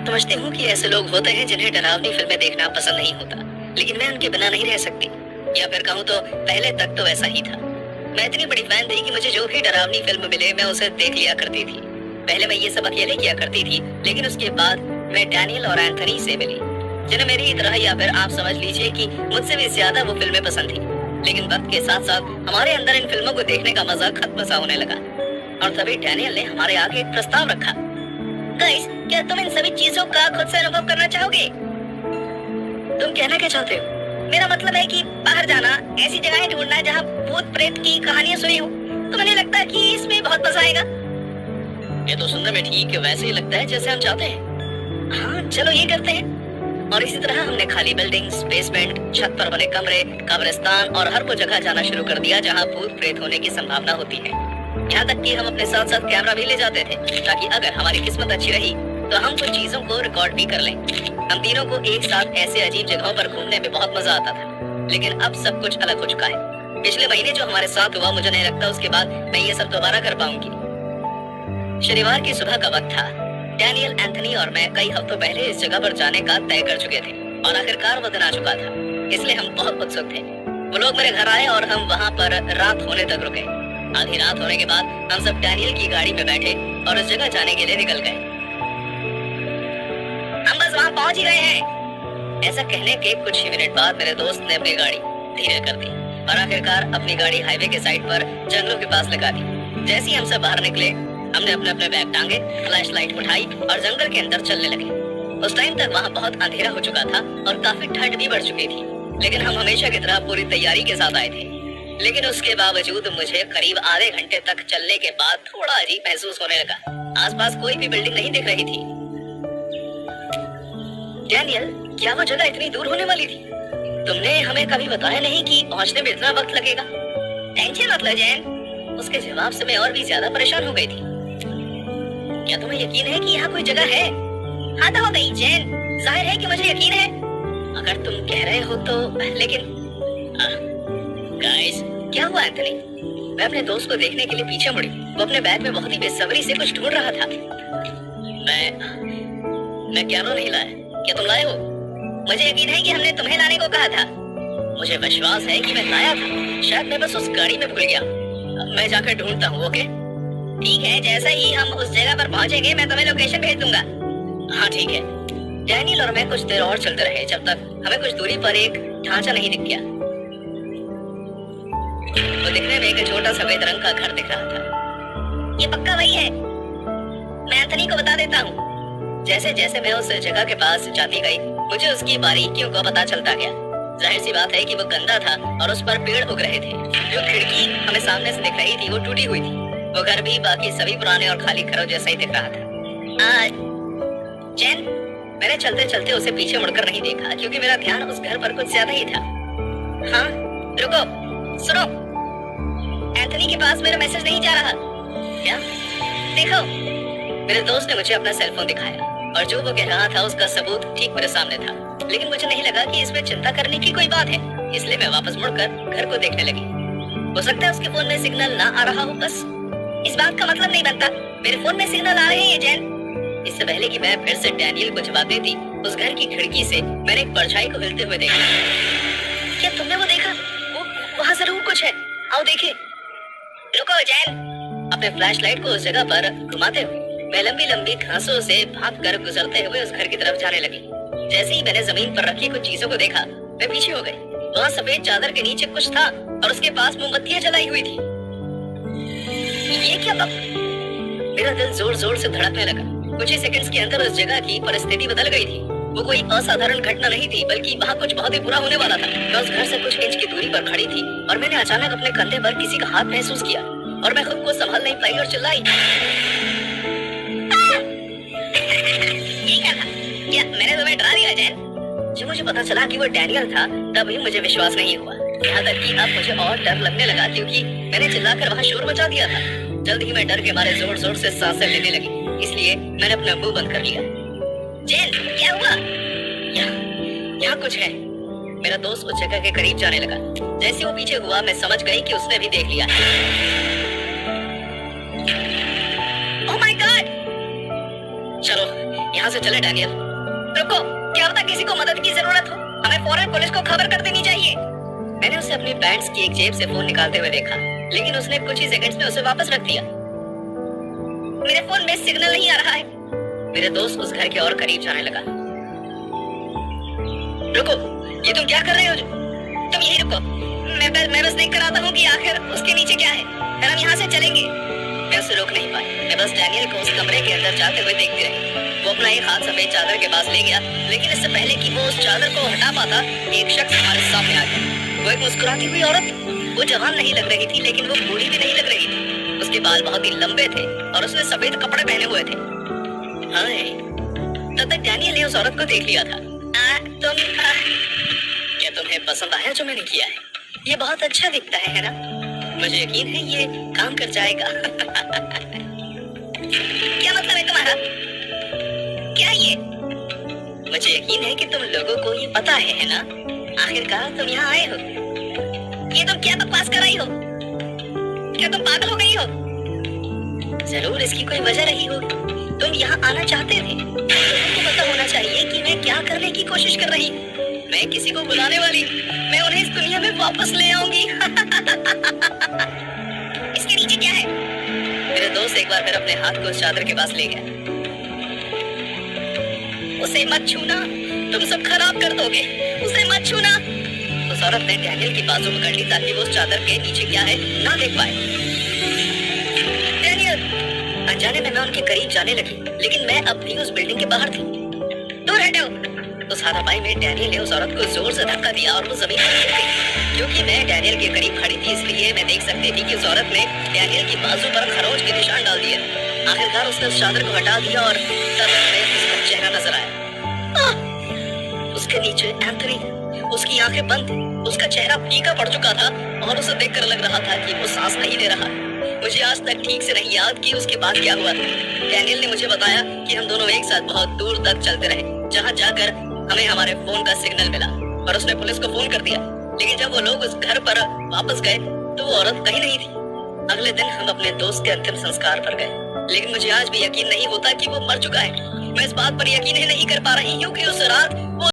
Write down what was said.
समझती हूँ कि ऐसे लोग होते हैं जिन्हें डरावनी फिल्में देखना पसंद नहीं होता, लेकिन मैं उनके बिना नहीं रह सकती, या फिर कहूँ तो पहले तक तो ऐसा ही था। मैं इतनी बड़ी फैन थी कि मुझे जो भी डरावनी फिल्म मिले मैं उसे देख लिया करती थी। पहले मैं ये सब अकेले किया करती थी, लेकिन उसके बाद मैं डैनियल और एंथनी से मिली, जिन्हें मेरी तरह या फिर आप समझ लीजिए कि मुझसे भी ज्यादा वो फिल्में पसंद थी। लेकिन वक्त के साथ साथ हमारे अंदर इन फिल्मों को देखने का मजा खत्म सा होने लगा, और तभी डैनियल ने हमारे आगे एक प्रस्ताव रखा। गाइस, क्या तुम इन सभी चीजों का खुद से अनुभव करना चाहोगे? तुम कहना क्या चाहते हो? मेरा मतलब है कि बाहर जाना, ऐसी जगहें ढूंढना जहाँ भूत प्रेत की कहानियां सुनी हो, तो मुझे लगता है कि इसमें बहुत मजा आएगा। ये तो सुनने में ठीक वैसे ही लगता है जैसे हम चाहते हैं। हाँ, चलो ये करते हैं। और इसी तरह हमने खाली बिल्डिंग्स, बेसमेंट, छत पर बने कमरे, कब्रिस्तान और हर वो जगह जाना शुरू कर दिया जहाँ भूत प्रेत होने की संभावना होती है। यहाँ तक कि हम अपने साथ साथ कैमरा भी ले जाते थे, ताकि अगर हमारी किस्मत अच्छी रही तो हम कुछ चीजों को रिकॉर्ड भी कर लें। हम तीनों को एक साथ ऐसे अजीब जगहों पर घूमने में बहुत मजा आता था, लेकिन अब सब कुछ अलग हो चुका है। पिछले महीने जो हमारे साथ हुआ, मुझे नहीं लगता उसके बाद मैं ये सब दोबारा कर पाऊंगी। शनिवार की सुबह का वक्त था। डैनियल, एंथनी और मैं कई हफ्तों पहले इस जगह पर जाने का तय कर चुके थे, और आखिरकार वो दिन आ चुका था, इसलिए हम बहुत उत्सुक थे। वो लोग मेरे घर आए और हम वहाँ पर रात होने तक रुके। आधी रात होने के बाद हम सब डैनियल की गाड़ी में बैठे और उस जगह जाने के लिए निकल गए। हम बस वहाँ पहुँच ही गए हैं। ऐसा कहने के कुछ ही मिनट बाद मेरे दोस्त ने अपनी गाड़ी धीरे कर दी और आखिरकार अपनी गाड़ी हाईवे के साइड पर जंगलों के पास लगा दी। जैसे ही हम सब बाहर निकले, हमने अपने अपने बैग टांगे, फ्लैश लाइट उठाई और जंगल के अंदर चलने लगे। उस टाइम तक वहाँ बहुत अंधेरा हो चुका था और काफी ठंड भी बढ़ चुकी थी, लेकिन हम हमेशा की तरह पूरी तैयारी के साथ आए थे। लेकिन उसके बावजूद मुझे करीब आधे घंटे तक चलने के बाद थोड़ा अजीब महसूस होने लगा। आसपास कोई भी बिल्डिंग नहीं दिख रही थी। डैनियल, क्या वो जगह इतनी दूर होने वाली थी? तुमने हमें कभी बताया नहीं कि पहुंचने में इतना वक्त लगेगा। टेंशन मत लो जैन। उसके जवाब से मैं और भी ज्यादा परेशान हो गई थी। क्या तुम्हें यकीन है कि यहाँ कोई जगह है? हाँ तो हो गई जैन, जाहिर है कि मुझे यकीन है। अगर तुम कह रहे हो तो, लेकिन गाइस, क्या हुआ एंथनी? मैं अपने दोस्त को देखने के लिए पीछे मुड़ी। वो अपने बैग में बहुत ही बेसब्री से कुछ ढूंढ रहा था। मैं क्या नहीं लाया? क्या तुम लाए हो? मुझे यकीन है कि हमने तुम्हें लाने को कहा था। मुझे विश्वास है कि मैं लाया था, शायद मैं बस उस गाड़ी में भूल गया। मैं जाकर ढूंढता हूँ। ओके ठीक है, जैसा ही हम उस जगह पर पहुंचेंगे मैं तुम्हें लोकेशन भेज दूंगा। हाँ ठीक है। डैनियल और मैं कुछ देर और चलते रहे, जब तक हमें कुछ दूरी पर एक ढांचा नहीं दिख गया। वो दिखने में एक छोटा सफेद रंग का घर दिख रहा था। ये पक्का वही है, मैं एंथनी को बता देता हूँ। जैसे जैसे मैं उस जगह के पास जाती गई, मुझे उसकी बारीकियों को पता चलता गया। जाहिर सी बात है कि वो गंदा था और उस पर पेड़ उग रहे थे। जो खिड़की हमें सामने से दिख रही थी वो टूटी हुई थी। वो घर भी बाकी सभी पुराने और खाली घरों जैसा ही दिख रहा था। जैन, मैंने चलते चलते उसे पीछे मुड़कर नहीं देखा, क्योंकि मेरा ध्यान उस घर पर कुछ ज्यादा ही था। हाँ रुको, सुनो, एंथनी के पास मेरा मैसेज नहीं जा रहा। क्या? देखो। मेरे दोस्त ने मुझे अपना सेलफोन दिखाया और जो वो कह रहा था उसका सबूत ठीक मेरे सामने था, लेकिन मुझे नहीं लगा कि इसमें चिंता करने की कोई बात है, इसलिए मैं वापस मुड़कर घर को देखने लगी। हो सकता है उसके फोन में सिग्नल ना आ रहा हो, बस इस बात का मतलब नहीं बनता मेरे फोन में सिग्नल आ रहे हैं जैन। इससे पहले कि मैं फिर से डैनियल को जवाब देती, उस घर की खिड़की से मैंने एक परछाई को हिलते हुए देखा। क्या तुमने वो देखा? वहाँ जरूर कुछ है, आओ देखें। रुको जैन। अपने फ्लैशलाइट को उस जगह पर घुमाते हुए मैं लंबी लंबी घासों से भागकर गुजरते हुए उस घर की तरफ जाने लगी। जैसे ही मैंने जमीन पर रखी कुछ चीजों को देखा, मैं पीछे हो गई। वहाँ सफेद चादर के नीचे कुछ था और उसके पास मोमबत्तियां जलाई हुई थी। ये क्या मेरा दिल जोर जोर से धड़कने लगा। कुछ ही सेकंड्स के अंदर उस जगह की परिस्थिति बदल गई थी। वो कोई असाधारण घटना नहीं थी, बल्कि वहाँ कुछ बहुत ही बुरा होने वाला था। मैं उस घर से कुछ इंच की दूरी पर खड़ी थी और मैंने अचानक अपने कंधे पर किसी का हाथ महसूस किया और मैं खुद को संभाल नहीं पाई और चिल्लाई। ये क्या था? क्या मैंने तुम्हें डरा दिया जैन? जब मुझे पता चला कि वो डैनियल था, तब भी मुझे विश्वास नहीं हुआ। यहाँ तक कि अब मुझे और डर लगने लगा, क्योंकि मैंने चिल्लाकर वहाँ शोर मचा दिया था। जल्द ही मैं डर के मारे जोर जोर से सांसें लेने लगी, इसलिए मैंने अपना मुंह बंद कर लिया। जैन, क्या हुआ? यहाँ कुछ है। मेरा दोस्त उस जगह के करीब जाने लगा। जैसे वो पीछे हुआ, मैं समझ गई कि उसने भी देख लिया। Oh my God! चलो यहाँ से चले डैनियल। रुको, क्या पता किसी को मदद की जरूरत हो, हमें फौरन पुलिस को खबर कर देनी चाहिए। मैंने उसे अपनी पैंट्स की एक जेब से फोन निकालते हुए देखा, लेकिन उसने कुछ ही सेकंड्स में उसे वापस रख दिया। मेरे फोन में सिग्नल नहीं आ रहा है। मेरे दोस्त उस घर के और करीब जाने लगा। रुको, ये तुम क्या कर रहे हो? तुम यही रुको, मैं बस देख कर आता हूँ कि आखिर उसके नीचे क्या है, फिर हम यहाँ से चलेंगे। मैं उसे रोक नहीं पाई। मैं बस डैनियल को उस कमरे के अंदर जाते हुए देखती रही। वो अपना एक हाथ सफेद चादर के पास ले गया, लेकिन इससे पहले कि वो उस चादर को हटा पाता, एक शख्स हमारे सामने आ गया। वो एक मुस्कुराती हुई औरत। वो जवान नहीं लग रही थी, लेकिन वो बूढ़ी भी नहीं लग रही थी। उसके बाल बहुत ही लंबे थे और उसने सफेद कपड़े पहने हुए थे। हाय, तब तक डैनियल ने उस औरत को देख लिया था। क्या तुम्हें पसंद आया जो मैंने किया है? ये बहुत अच्छा दिखता है ना? मुझे यकीन है ये काम कर जाएगा। क्या मतलब है तुम्हारा? क्या ये? मुझे यकीन है कि तुम लोगों को ये पता है ना? आखिरकार तुम यहाँ आए हो। ये तुम क्या बकवास कर रही हो? क्या तुम पागल हो गई हो? जरूर इसकी कोई वजह रही होगी। तुम यहाँ आना चाहते थे, तुमको पता होना चाहिए कि मैं क्या करने की कोशिश कर रही हूँ। मैं किसी को बुलाने वाली, मैं उन्हें इस दुनिया में वापस ले आऊंगी। इसके नीचे क्या है? मेरे दोस्त एक बार फिर अपने हाथ को उस चादर के पास ले गया। उसे मत छूना, तुम सब खराब कर दोगे। उसे मत छूना। उस औरत ने डैनियल की बाजू पकड़ ली ताकि वो उस चादर के नीचे क्या है ना देख पाए। डैनियल! अनजाने में मैं उनके करीब जाने लगी, लेकिन मैं अब भी उस बिल्डिंग के बाहर थी। दूर हटो! उस हाथापाई में डैनियल ने उस औरत को जोर से धक्का दिया और वो जमीन पर गिर गई। क्योंकि मैं डैनियल के करीब खड़ी थी, इसलिए मैं देख सकती थी कि उस औरत ने डैनियल की बाजू पर खरोंच के निशान डाल दिए। आखिरकार उसने उस चादर को हटा दिया और तब हमें उसका चेहरा नजर आया। उसके नीचे एंथनी, उसकी आंखें बंद, उसका चेहरा फीका पड़ चुका था और उसे देखकर लग रहा था कि वो सांस नहीं ले रहा। मुझे आज तक ठीक से नहीं याद कि उसके बाद क्या हुआ था। डैनियल ने मुझे बताया कि हम दोनों एक साथ बहुत दूर तक चलते रहे, जहाँ जाकर हमें हमारे फोन का सिग्नल मिला और उसने पुलिस को फोन कर दिया। लेकिन जब वो लोग उस घर पर वापस गए तो वो औरत कहीं नहीं थी। अगले दिन हम अपने दोस्त के अंतिम संस्कार पर गए, लेकिन मुझे आज भी यकीन नहीं होता कि वो मर चुका है। मैं इस बात पर यकीन ही नहीं कर पा रही हूँ कि उस रात वो